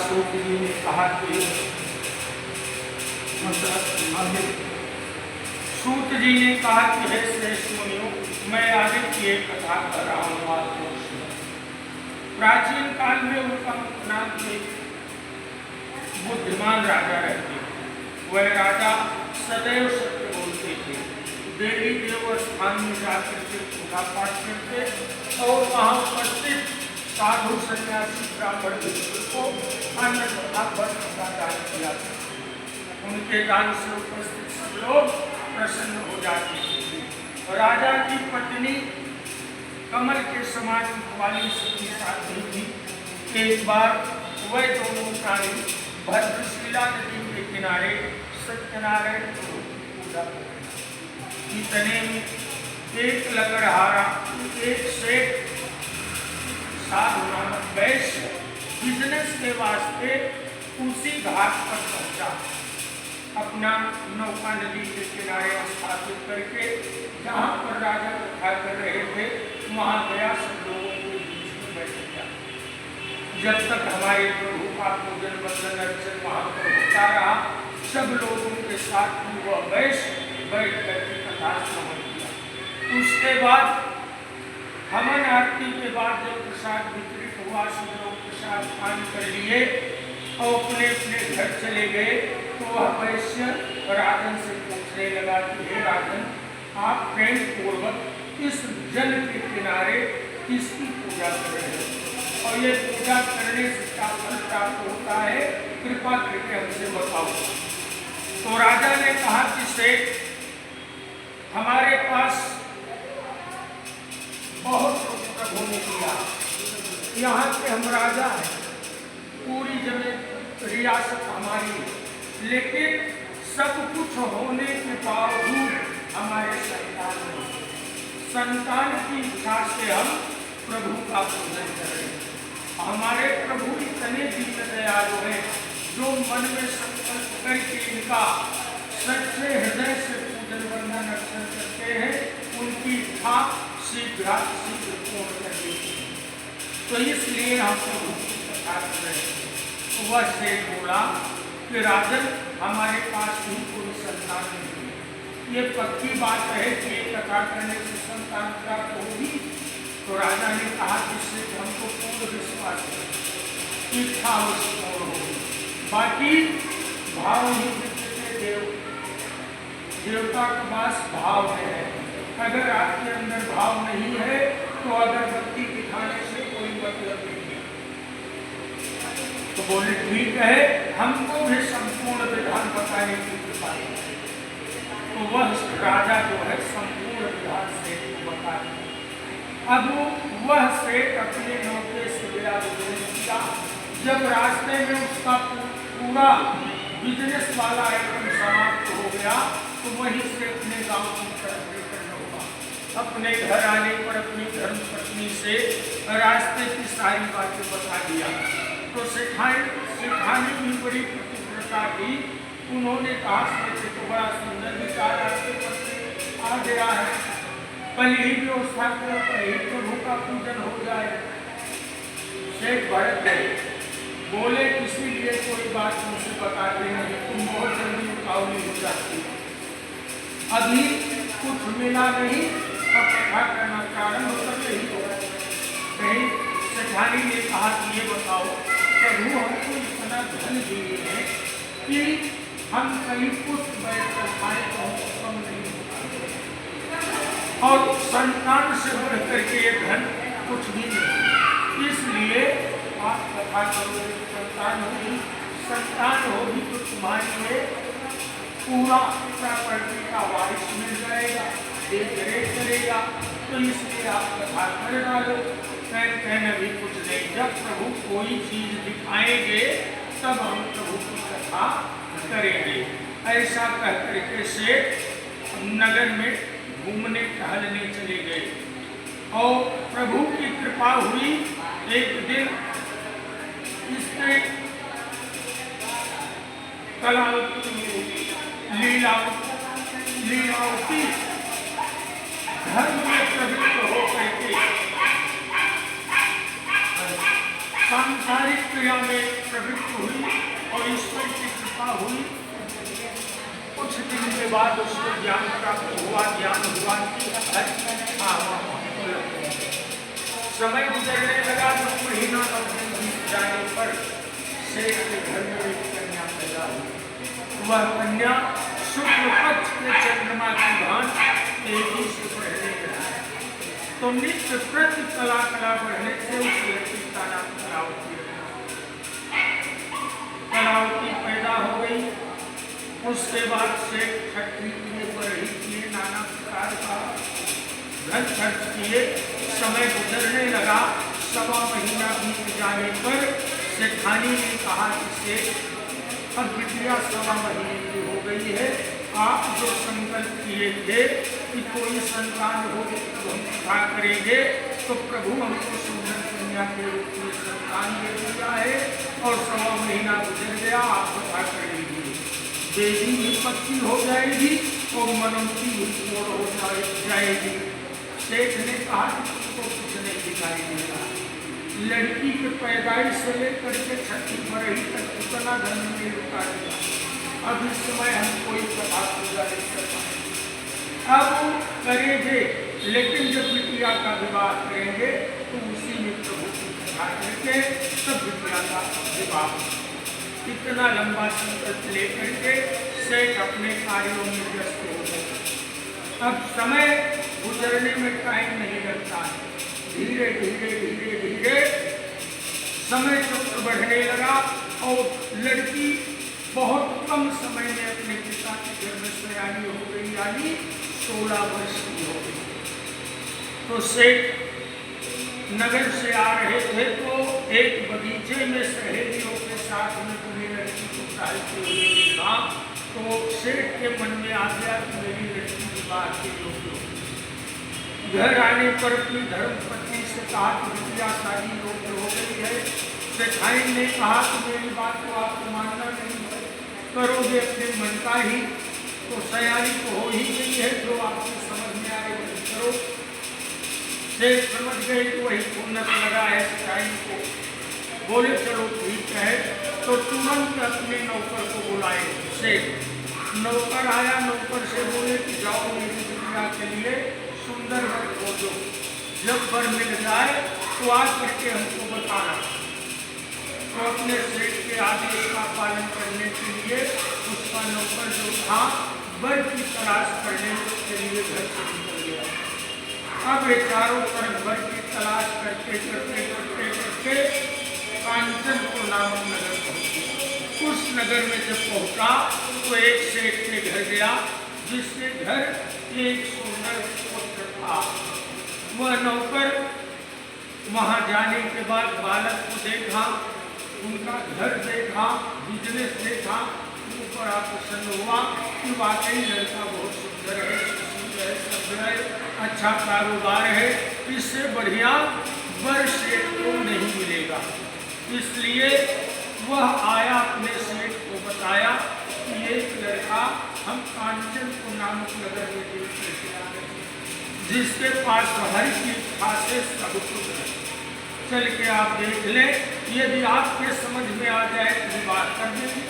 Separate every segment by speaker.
Speaker 1: सूत जी ने कहा कि सूत जी ने कहा कि हे श्रेष्ठ मुनियों, मैं आगे की एक कथा कर रहा हूँ आपको। प्राचीन काल में उनका नाम एक बुद्धिमान राजा रहते। वह राजा सदैव सत्य बोलते थे। देवी देव स्थान में जाकर के पूजा पाठ करते और वहाँ उपस्थित साधु सन्यासी ब्राह्मण को अन्न तथा वस्त्र का दान किया। उनके दान से उपस्थित सब लोग प्रसन्न हो जाते थे। राजा की पत्नी कमल के समान वाली सती साध्वी थी। एक बार वह दोनों प्राणी भद्रशिला नदी के किनारे सत्यनारायण को पूजा करते। इतने में एक लकड़हारा एक सेठ साधु नामक वैश्य बिजनेस के वास्ते उसी घाट पर पहुंचा। अपना नौका नदी के किनारे स्थापित करके जहाँ पर राजा कथा कर रहे थे वहाँ गया, सब लोगों के बीच में बैठ गया। जब तक हमारे प्रभु का पूजन वंदन अर्चन वहाँ पर होता रहा, सब लोगों के साथ वह वैश्य बैठ करके कथा श्रवण किया। उसके बाद हवन आरती के बाद जब प्रसाद वितरित हुआ, सब लोग प्रसाद पान कर लिए और अपने अपने घर चले गए, तो वह वैश्य राजन से पूछने लगा कि हे राजन, आप प्रेम पूर्वक इस जल के किनारे किसकी पूजा कर रहे हैं और ये पूजा करने से क्या फल प्राप्त होता है, कृपा करके हमसे बताओ। तो राजा ने कहा कि सेठ, हमारे पास बहुत प्रभु ने दिया, यहाँ के हम राजा हैं, पूरी जमीन रियासत हमारी है, लेकिन सब कुछ होने के बावजूद हमारे संतान नहीं। संतान की इच्छा से हम प्रभु का पूजन कर रहे हैं। हमारे प्रभु इतने दीन दयालु हैं, जो मन में संकल्प करके इनका सच्चे हृदय से पूजन वंदन अर्चन करते हैं, उनकी इच्छा शीघ्र पूर्ण कर देती है। तो इसलिए हम प्रभु की कथा कर रहे हैं। तो वह सेठ बोला कि राजन, हमारे पास भी कोई संतान नहीं है, ये पक्की बात है कि ये कथा करने से संतान प्राप्त होगी। तो राजा ने कहा कि इससे हमको पूर्ण विश्वास है, इच्छा पूर्ण होगी, बाकी भाव ही देवता का वास भाव में है। अगर आपके अंदर भाव नहीं है तो अगरबत्ती दिखाने से कोई मतलब नहीं है। तो बोले ठीक है, हमको भी संपूर्ण विधान बताने की कृपा है। तो वह राजा जो है संपूर्ण विधान से बता दिया। अब वह सेठ अपने नौके से गया बिजनेस किया। जब रास्ते में उसका पूरा बिजनेस वाला आइटम समाप्त हो गया, तो वहीं से अपने गांव की तरफ निकलना हुआ। अपने घर आने पर अपनी धर्म पत्नी से रास्ते की सारी बातें बता दिया। तो सेठानी भी बड़ी प्रतिव्रता थी। उन्होंने कहा कि तो बड़ा सुंदर विचार आपके पास आ गया है, कल ही व्यवस्था करो, कल ही प्रभु का पूजन हो जाए। सेठ भड़क गए, बोले किसी लिए कोई बात मुझसे बताते नहीं, तुम बहुत जल्दी उतावली हो जाती हो, अभी कुछ मिला नहीं, अब कथा करना प्रारंभ कर रही हो। कहीं सेठानी ने कहा कि ये बताओ, प्रभु हमको कि हम कहीं पुष्प बैठकर खाए तो हमको कम नहीं होगा, और संतान से बढ़ करके ये धन कुछ भी नहीं। इसलिए आप कथा करोगे, संतान होगी तो तुम्हारे लिए पूरा प्रॉपर्टी का वारिस मिल जाएगा, देख रेख करेगा। तो इसलिए आप कथा कर डालो। कहने भी कुछ नहीं, जब प्रभु कोई चीज दिखाएंगे तब हम प्रभु की कथा करेंगे। ऐसा कह करके से नगर में घूमने टहलने चले गए, और प्रभु की कृपा हुई। एक दिन इसने लीलावती धर्म में प्रवृत्त हो करके सांसारिक क्रिया में प्रवृत्त हुई, और ईश्वर की कृपा हुई। कुछ दिन के बाद उसको ज्ञान प्राप्त हुआ, ज्ञान हुआ कि समय गुजरने लगा। 9 महीना 9 दिन बीत जाने पर शेख के घर में एक कन्या पैदा हुई। वह कन्या शुक्ल पक्ष के चंद्रमा की भांति तेजी से बढ़ने लगा, तो नित्य प्रति कला बढ़ने से उस लड़की का नाम कलावती पैदा हो गई। उसके बाद से छठी किए, बढ़ी किए, नाना प्रकार का धन खर्च किए। समय गुजरने लगा। 1.25 महीना बीत जाने पर सेठानी ने कहा कि सेठ, अब बिटिया 1.25 महीने की हो गई है, आप जो संकल्प किए थे कि कोई संतान हो तो हम कथा करेंगे, तो प्रभु हमको सुंदर कन्या के रूप में संतान दे दिया है, और 1.25 महीना गुजर गया, आप कथा कर लीजिए। देवी भी पक्की हो जाएगी और मनोती भी पूर्ण हो जाएगी। सेठ ने कहा कि तुमको कुछ नहीं दिखाई देगा, लड़की के पैदाइश से लेकर के छठी बढ़ी तक कितना धन नहीं रुका दिया। अब इस समय हम कोई कथा पूजा नहीं कर पाएंगे, अब करेंगे, लेकिन जब बिटिया का विवाह करेंगे तो उसी में प्रभु की कथा करके तब बिटिया का विवाह। इतना लंबा संकल्प लेकर के सेठ अपने कार्यों में व्यस्त हो गए। अब समय गुजरने में टाइम नहीं लगता है, धीरे धीरे धीरे धीरे समय चक्र बढ़ने लगा, और लड़की बहुत कम समय में अपने पिता के घर में सयानी हो गई, यानी 16 वर्ष की हो गई। तो सेठ नगर से आ रहे थे, तो एक बगीचे में सहेलियों के साथ में पूरी लड़की को टहलते हुए देखा, तो सेठ के मन में आ गया कि मेरी लड़की विवाह के योग्य हो। घर आने पर अपनी धर्मपत्नी से कहा कि बिटिया शादी योग्य हो गई है। सेठाई ने कहा कि मेरी बात को आपको मानना नहीं है, करोगे अपने मन का ही, तो सयानी तो हो ही गई है, जो आपको समझ में आए वही करो। सेठ समझ गए कि वही उन्नत लगा है सेठाई को, बोले चलो ठीक है। तो तुरंत अपने नौकर को बुलाए सेठ। नौकर आया, नौकर से बोले कि जाओ मेरी बिटिया के लिए सुंदर वर खोजो, जब वर मिल जाए तो आज करके हमको बताना। तो अपने सेठ के आदेश का पालन करने के लिए उसका नौकर जो था वर की तलाश करने के लिए घर से निकल गया। अब ये चारों तरफ वर की तलाश करते करते करते करते कांचनपुर नामक नगर पहुंचे। उस नगर में जब पहुंचा तो एक सेठ के घर गया, जिसके घर एक सुंदर पुत्र था। वह नौकर वहां जाने के बाद बालक को देखा, उनका घर देखा, बिजनेस देखा, वो बड़ा प्रसन्न हुआ कि वाकई लड़का बहुत सुंदर है, सभ्य है, अच्छा कारोबार है, इससे बढ़िया वर सेठ को नहीं मिलेगा। इसलिए वह आया, अपने सेठ को बताया कि एक लड़का हम कांचनपुर नामक नगर में देख करके आ रहे हैं, जिसके पास हर की खासे सब कुछ है, चल के आप देख लें, यदि आपके समझ में आ जाए तो बात कर देंगे।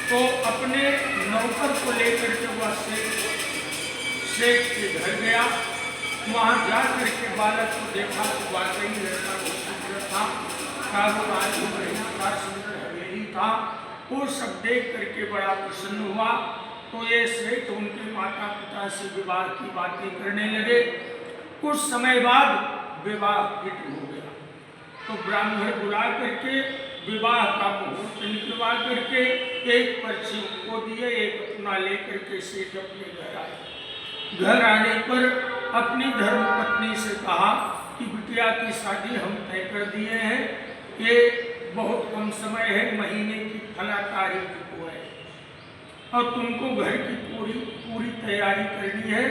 Speaker 1: तो अपने नौकर को लेकर के वह सेठ के घर गया। वहाँ जा करके बालक को देखा तो वाकई लड़का बहुत सुंदर था, कारोबार भी बढ़िया था, सुंदर हवेली था, वो सब देख करके बड़ा प्रसन्न हुआ। तो ये सेठ उनके माता पिता से विवाह की बातें करने लगे। कुछ समय बाद विवाह फिट हो गया। तो ब्राह्मण बुला करके विवाह का मुहूर्त निकलवा करके एक पर्ची उनको दिए, एक अपना लेकर के सेठ अपने घर आए। घर आने पर अपनी धर्मपत्नी से कहा कि बिटिया की शादी हम तय कर दिए हैं, ये बहुत कम समय है, महीने की फला तारीख को है और तुमको घर की पूरी तैयारी करनी है,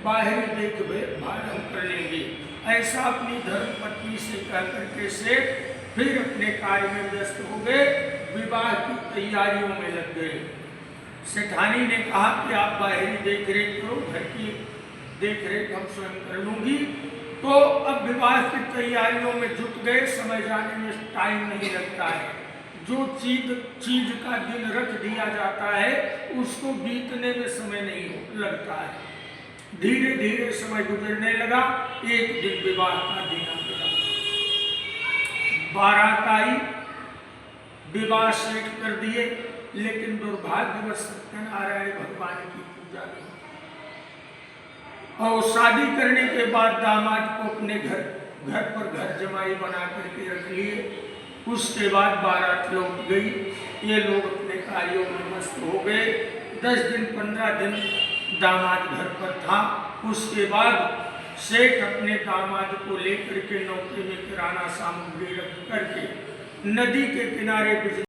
Speaker 1: बाहरी देखभाल हम कर लेंगे। ऐसा अपनी धर्मपत्नी से कह करके से फिर अपने कार्य में व्यस्त हो गए, विवाह की तैयारियों में लग गए। सेठानी ने कहा कि आप बाहरी देख रेख करो, घर की देख रेख हम स्वयं कर लूंगी। तो अब विवाह की तैयारियों में जुट गए। समय जाने में टाइम नहीं लगता है। जो चीज का दिन रख दिया जाता है उसको बीतने में समय नहीं लगता है। धीरे धीरे समय गुजरने लगा। एक दिन विवाह का दिन आ गया। बारात आई, विवाह सेट कर दिए, लेकिन दुर्भाग्यवश सत्यनारायण भगवान की पूजा नहीं। और शादी करने के बाद दामाद को अपने घर पर घर जमाई बना करके रख लिए। उसके बाद बारात लौट गई। ये लोग अपने कार्यों में मस्त हो गए। 10 दिन 15 दिन दामाद घर पर था। उसके बाद सेठ अपने दामाद को लेकर के नौकरी में किराना सामग्री रख करके नदी के किनारे